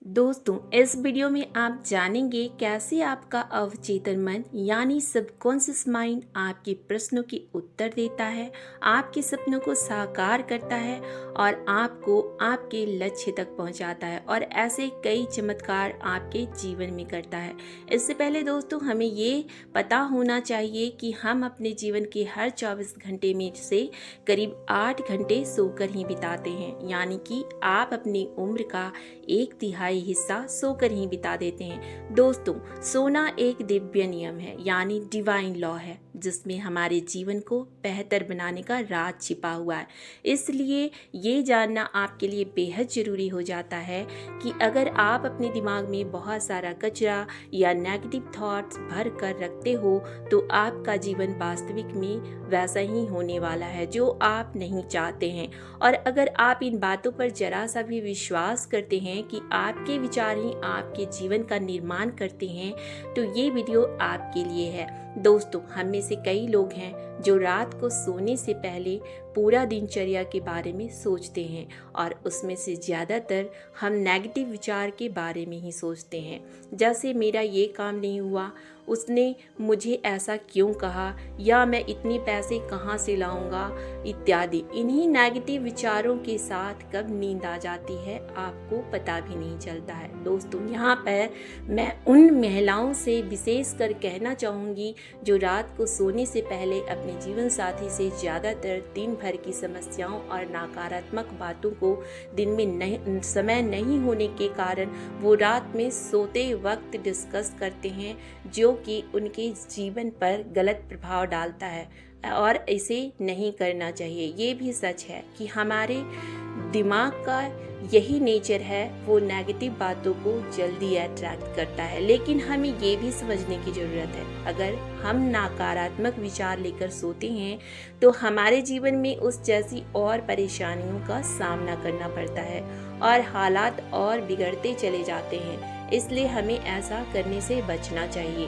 दोस्तों, इस वीडियो में आप जानेंगे कैसे आपका अवचेतन मन यानी सबकॉन्शियस माइंड आपके प्रश्नों के उत्तर देता है, आपके सपनों को साकार करता है और आपको आपके लक्ष्य तक पहुंचाता है और ऐसे कई चमत्कार आपके जीवन में करता है। इससे पहले दोस्तों, हमें ये पता होना चाहिए कि हम अपने जीवन के हर 24 घंटे में से करीब 8 घंटे सोकर ही बिताते हैं, यानी कि आप अपनी उम्र का 1/3 हिस्सा सोकर ही बिता देते हैं। दोस्तों, सोना एक दिव्य नियम है यानी डिवाइन लॉ है, जिसमें हमारे जीवन को बेहतर बनाने का राज छिपा हुआ है। इसलिए ये जानना आपके लिए बेहद ज़रूरी हो जाता है कि अगर आप अपने दिमाग में बहुत सारा कचरा या नेगेटिव थॉट्स भर कर रखते हो तो आपका जीवन वास्तविक में वैसा ही होने वाला है जो आप नहीं चाहते हैं। और अगर आप इन बातों पर जरा सा भी विश्वास करते हैं कि आपके विचार ही आपके जीवन का निर्माण करते हैं, तो ये वीडियो आपके लिए है। दोस्तों, हम में से कई लोग हैं जो रात को सोने से पहले पूरा दिनचर्या के बारे में सोचते हैं और उसमें से ज़्यादातर हम नेगेटिव विचार के बारे में ही सोचते हैं, जैसे मेरा ये काम नहीं हुआ, उसने मुझे ऐसा क्यों कहा, या मैं इतने पैसे कहाँ से लाऊंगा इत्यादि। इन्हीं नेगेटिव विचारों के साथ कब नींद आ जाती है आपको पता भी नहीं चलता है। दोस्तों, यहाँ पर मैं उन महिलाओं से विशेष कर कहना चाहूँगी जो रात को सोने से पहले अपने जीवन साथी से ज़्यादातर दिन भर की समस्याओं और नकारात्मक बातों को दिन में समय नहीं होने के कारण वो रात में सोते वक्त डिस्कस करते हैं, जो कि उनके जीवन पर गलत प्रभाव डालता है और इसे नहीं करना चाहिए। ये भी सच है कि हमारे दिमाग का यही नेचर है, वो नेगेटिव बातों को जल्दी अट्रैक्ट करता है। लेकिन हमें ये भी समझने की ज़रूरत है, अगर हम नकारात्मक विचार लेकर सोते हैं तो हमारे जीवन में उस जैसी और परेशानियों का सामना करना पड़ता है और हालात और बिगड़ते चले जाते हैं। इसलिए हमें ऐसा करने से बचना चाहिए।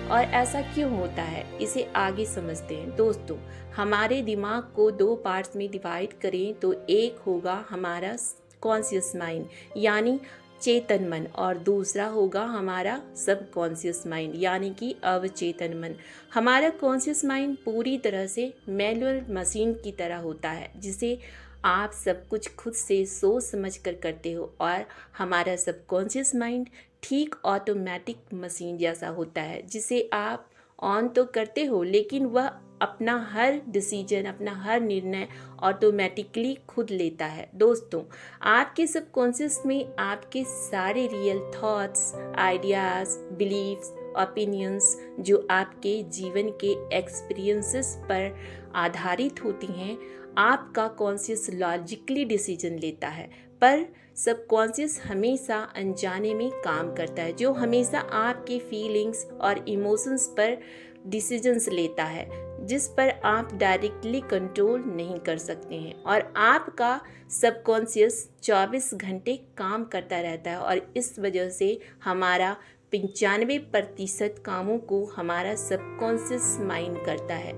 और ऐसा क्यों होता है, इसे आगे समझते हैं। दोस्तों, हमारे दिमाग को 2 पार्ट्स में डिवाइड करें तो एक होगा हमारा कॉन्शियस माइंड यानी चेतन मन और दूसरा होगा हमारा सबकॉन्शियस माइंड यानी कि अवचेतन मन। हमारा कॉन्शियस माइंड पूरी तरह से मैनुअल मशीन की तरह होता है, जिसे आप सब कुछ खुद से सोच समझ कर करते हो, और हमारा सबकॉन्शियस माइंड ठीक ऑटोमेटिक मशीन जैसा होता है, जिसे आप ऑन तो करते हो लेकिन वह अपना हर डिसीजन, अपना हर निर्णय ऑटोमेटिकली खुद लेता है। दोस्तों, आपके सबकॉन्शियस में आपके सारे real thoughts, ideas, beliefs, opinions जो आपके जीवन के एक्सपीरियंसेस पर आधारित होती हैं, आपका कॉन्शियस लॉजिकली डिसीजन लेता है, पर सबकॉन्शियस हमेशा अनजाने में काम करता है, जो हमेशा आपके फीलिंग्स और इमोशंस पर डिसीजंस लेता है, जिस पर आप डायरेक्टली कंट्रोल नहीं कर सकते हैं। और आपका सबकॉन्शियस 24 घंटे काम करता रहता है और इस वजह से हमारा 95% कामों को हमारा सबकॉन्शियस माइंड करता है।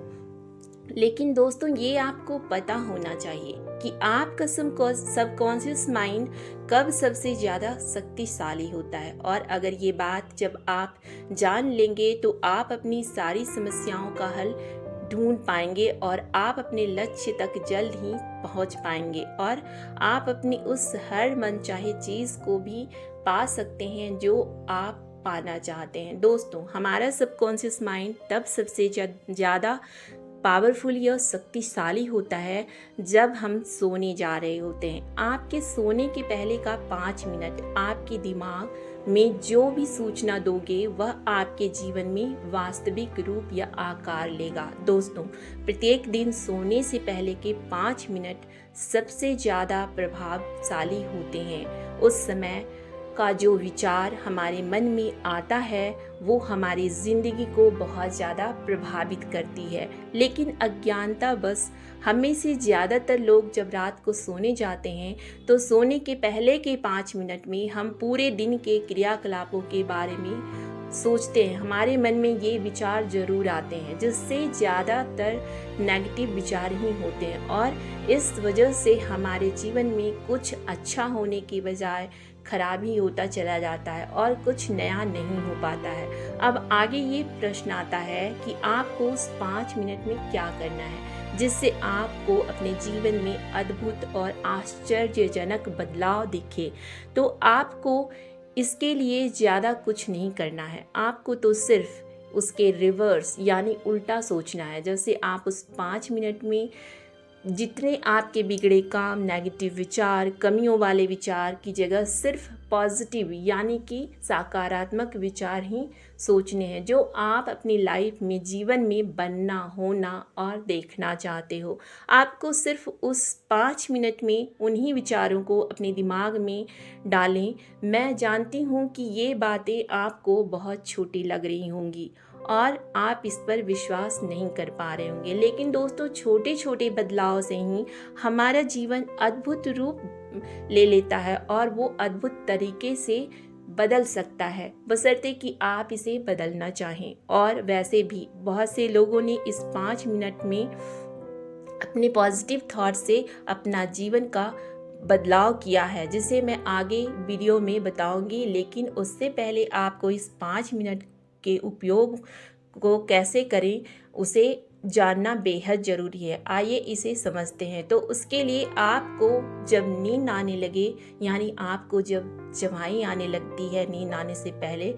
लेकिन दोस्तों, ये आपको पता होना चाहिए कि आपका सबकॉन्शियस माइंड कब सबसे ज़्यादा शक्तिशाली होता है, और अगर ये बात जब आप जान लेंगे तो आप अपनी सारी समस्याओं का हल ढूंढ पाएंगे और आप अपने लक्ष्य तक जल्द ही पहुंच पाएंगे और आप अपनी उस हर मनचाहे चीज़ को भी पा सकते हैं जो आप पाना चाहते हैं। दोस्तों, हमारा सबकॉन्शियस माइंड तब सबसे ज़्यादा पावरफुल या शक्तिशाली होता है जब हम सोने जा रहे होते हैं। आपके सोने के पहले का 5 मिनट आपके दिमाग में जो भी सूचना दोगे वह आपके जीवन में वास्तविक रूप या आकार लेगा। दोस्तों, प्रत्येक दिन सोने से पहले के 5 मिनट सबसे ज़्यादा प्रभावशाली होते हैं। उस समय का जो विचार हमारे मन में आता है वो हमारी ज़िंदगी को बहुत ज़्यादा प्रभावित करती है। लेकिन अज्ञानता बस हम में से ज़्यादातर लोग जब रात को सोने जाते हैं तो सोने के पहले के 5 मिनट में हम पूरे दिन के क्रियाकलापों के बारे में सोचते हैं। हमारे मन में ये विचार ज़रूर आते हैं, जिससे ज़्यादातर नेगेटिव विचार ही होते हैं और इस वजह से हमारे जीवन में कुछ अच्छा होने की बजाय खराब ही होता चला जाता है और कुछ नया नहीं हो पाता है। अब आगे ये प्रश्न आता है कि आपको उस 5 मिनट में क्या करना है जिससे आपको अपने जीवन में अद्भुत और आश्चर्यजनक बदलाव दिखे। तो आपको इसके लिए ज़्यादा कुछ नहीं करना है, आपको तो सिर्फ उसके रिवर्स यानी उल्टा सोचना है। जैसे आप उस 5 मिनट में जितने आपके बिगड़े काम, नेगेटिव विचार, कमियों वाले विचार की जगह सिर्फ पॉजिटिव यानी कि सकारात्मक विचार ही सोचने हैं, जो आप अपनी लाइफ में, जीवन में बनना, होना और देखना चाहते हो। आपको सिर्फ उस 5 मिनट में उन्हीं विचारों को अपने दिमाग में डालें। मैं जानती हूँ कि ये बातें आपको बहुत छोटी लग रही होंगी और आप इस पर विश्वास नहीं कर पा रहे होंगे, लेकिन दोस्तों छोटे छोटे बदलाव से ही हमारा जीवन अद्भुत रूप ले लेता है और वो अद्भुत तरीके से बदल सकता है, बशर्ते कि आप इसे बदलना चाहें। और वैसे भी बहुत से लोगों ने इस 5 मिनट में अपने पॉजिटिव थॉट से अपना जीवन का बदलाव किया है, जिसे मैं आगे वीडियो में बताऊंगी। लेकिन उससे पहले आपको इस 5 मिनट के उपयोग को कैसे करें उसे जानना बेहद ज़रूरी है। आइए इसे समझते हैं। तो उसके लिए आपको जब नींद आने लगे, यानी आपको जब जम्हाई आने लगती है नींद आने से पहले,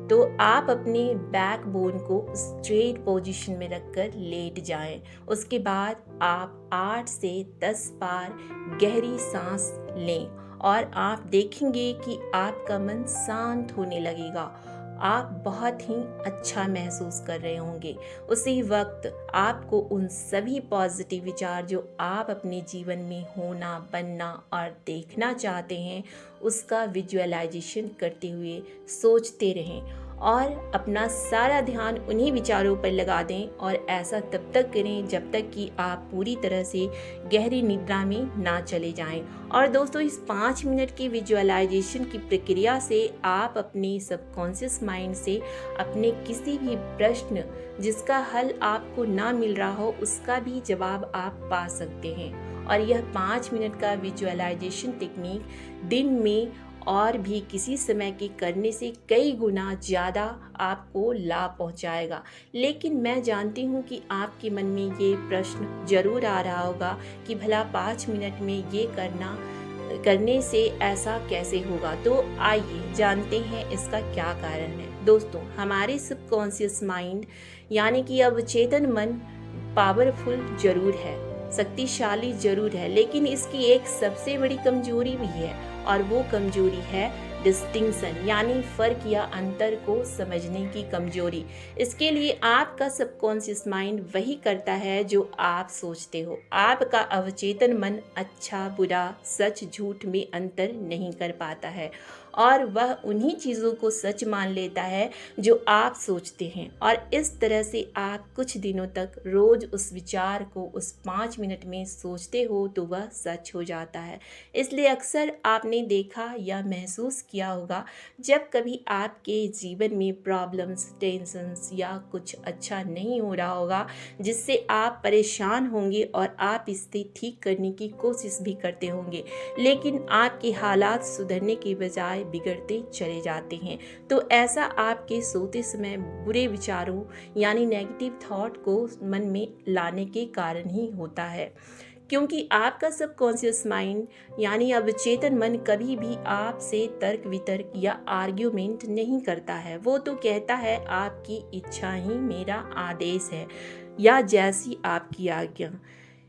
तो आप अपने बैक बोन को स्ट्रेट पोजीशन में रखकर लेट जाएं। उसके बाद आप 8 से 10 बार गहरी सांस लें और आप देखेंगे कि आपका मन शांत होने लगेगा। आप बहुत ही अच्छा महसूस कर रहे होंगे। उसी वक्त आपको उन सभी पॉजिटिव विचार जो आप अपने जीवन में होना, बनना और देखना चाहते हैं, उसका विजुअलाइजेशन करते हुए सोचते रहें और अपना सारा ध्यान उन्हीं विचारों पर लगा दें। और ऐसा तब तक करें जब तक कि आप पूरी तरह से गहरी निद्रा में ना चले जाएं। और दोस्तों इस 5 मिनट की विजुअलाइजेशन की प्रक्रिया से आप अपने सबकॉन्शियस माइंड से अपने किसी भी प्रश्न जिसका हल आपको ना मिल रहा हो, उसका भी जवाब आप पा सकते हैं। और यह 5 मिनट का विजुअलाइजेशन टेक्निक दिन में और भी किसी समय के करने से कई गुना ज़्यादा आपको लाभ पहुंचाएगा। लेकिन मैं जानती हूं कि आपके मन में ये प्रश्न ज़रूर आ रहा होगा कि भला 5 मिनट में ये करने से ऐसा कैसे होगा। तो आइए जानते हैं इसका क्या कारण है। दोस्तों हमारे सबकॉन्शियस माइंड यानी कि अवचेतन मन पावरफुल ज़रूर है, शक्तिशाली ज़रूर है, लेकिन इसकी एक सबसे बड़ी कमजोरी भी है और वो कमजोरी है डिस्टिंक्शन यानी फर्क या अंतर को समझने की कमजोरी। इसके लिए आपका सबकॉन्शियस माइंड वही करता है जो आप सोचते हो। आपका अवचेतन मन अच्छा बुरा, सच झूठ में अंतर नहीं कर पाता है और वह उन्हीं चीज़ों को सच मान लेता है जो आप सोचते हैं। और इस तरह से आप कुछ दिनों तक रोज़ उस विचार को उस 5 मिनट में सोचते हो तो वह सच हो जाता है। इसलिए अक्सर आपने देखा या महसूस किया होगा, जब कभी आपके जीवन में प्रॉब्लम्स, टेंशन्स या कुछ अच्छा नहीं हो रहा होगा जिससे आप परेशान होंगे और आप इसे ठीक करने की कोशिश भी करते होंगे, लेकिन आपके हालात सुधरने के बजाय बिगड़ते चले जाते हैं। तो ऐसा आपके सोते समय बुरे विचारों यानी नेगेटिव थॉट को मन में लाने के कारण ही होता है, क्योंकि आपका सबकॉन्शियस माइंड यानी अवचेतन मन कभी भी आपसे तर्क वितर्क या आर्ग्यूमेंट नहीं करता है। वो तो कहता है आपकी इच्छा ही मेरा आदेश है या जैसी आपकी आज्ञा।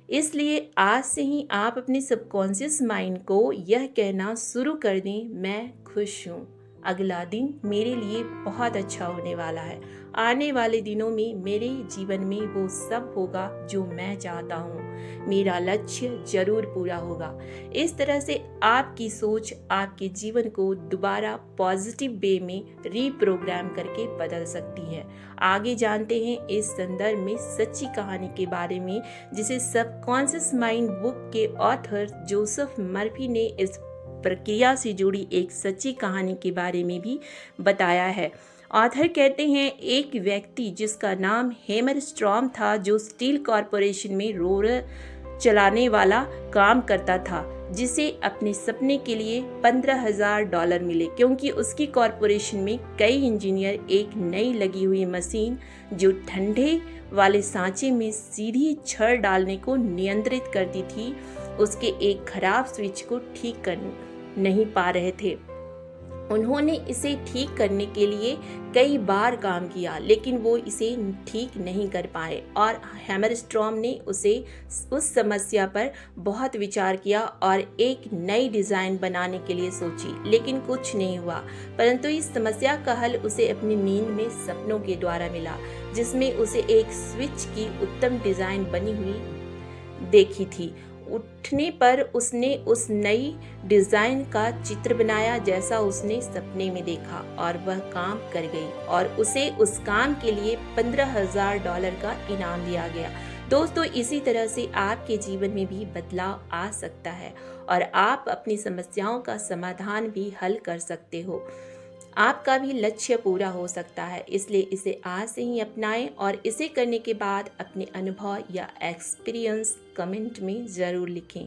इसलिए आज से ही आप अपने सबकॉन्शियस माइंड को यह कहना शुरू कर दें, मैं खुश हूँ, अगला दिन मेरे लिए बहुत अच्छा होने वाला है, आने वाले दिनों में मेरे जीवन में वो सब होगा जो मैं चाहता हूँ, मेरा लक्ष्य जरूर पूरा होगा। इस तरह से आपकी सोच आपके जीवन को दोबारा पॉजिटिव वे में रीप्रोग्राम करके बदल सकती है। आगे जानते हैं इस संदर्भ में सच्ची कहानी के बारे में, जिसे सबकॉन्शियस माइंड बुक के ऑथर जोसेफ मर्फी ने इस प्रक्रिया से जुड़ी एक सच्ची कहानी के बारे में भी बताया है। ऑथर कहते हैं, एक व्यक्ति जिसका नाम हेमर स्ट्रॉम था, जो स्टील कॉरपोरेशन में रोलर चलाने वाला काम करता था, जिसे अपने सपने के लिए $15,000 मिले, क्योंकि उसकी कॉरपोरेशन में कई इंजीनियर एक नई लगी हुई मशीन जो ठंडे वाले सांचे में सीधी छड़ डालने को नियंत्रित करती थी, उसके एक खराब स्विच को ठीक कर नहीं पा रहे थे। उन्होंने इसे ठीक करने के लिए कई बार काम किया, लेकिन वो इसे ठीक नहीं कर पाए और हैमरस्ट्रॉम ने उस समस्या पर बहुत विचार किया और एक नई डिज़ाइन बनाने के लिए सोची, लेकिन कुछ नहीं हुआ। परंतु इस समस्या का हल उसे अपनी नींद में सपनों के द्वारा मिला, जिसमें उसे एक स्विच की उत्तम डिज़ाइन बनी हुई देखी थी। उठने पर उसने उस नई डिज़ाइन का चित्र बनाया जैसा उसने सपने में देखा, और वह काम कर गई और उसे उस काम के लिए $15,000 का इनाम दिया गया। दोस्तों, इसी तरह से आपके जीवन में भी बदलाव आ सकता है और आप अपनी समस्याओं का समाधान भी हल कर सकते हो। आपका भी लक्ष्य पूरा हो सकता है, इसलिए इसे आज से ही अपनाएं और इसे करने के बाद अपने अनुभव या एक्सपीरियंस कमेंट में ज़रूर लिखें।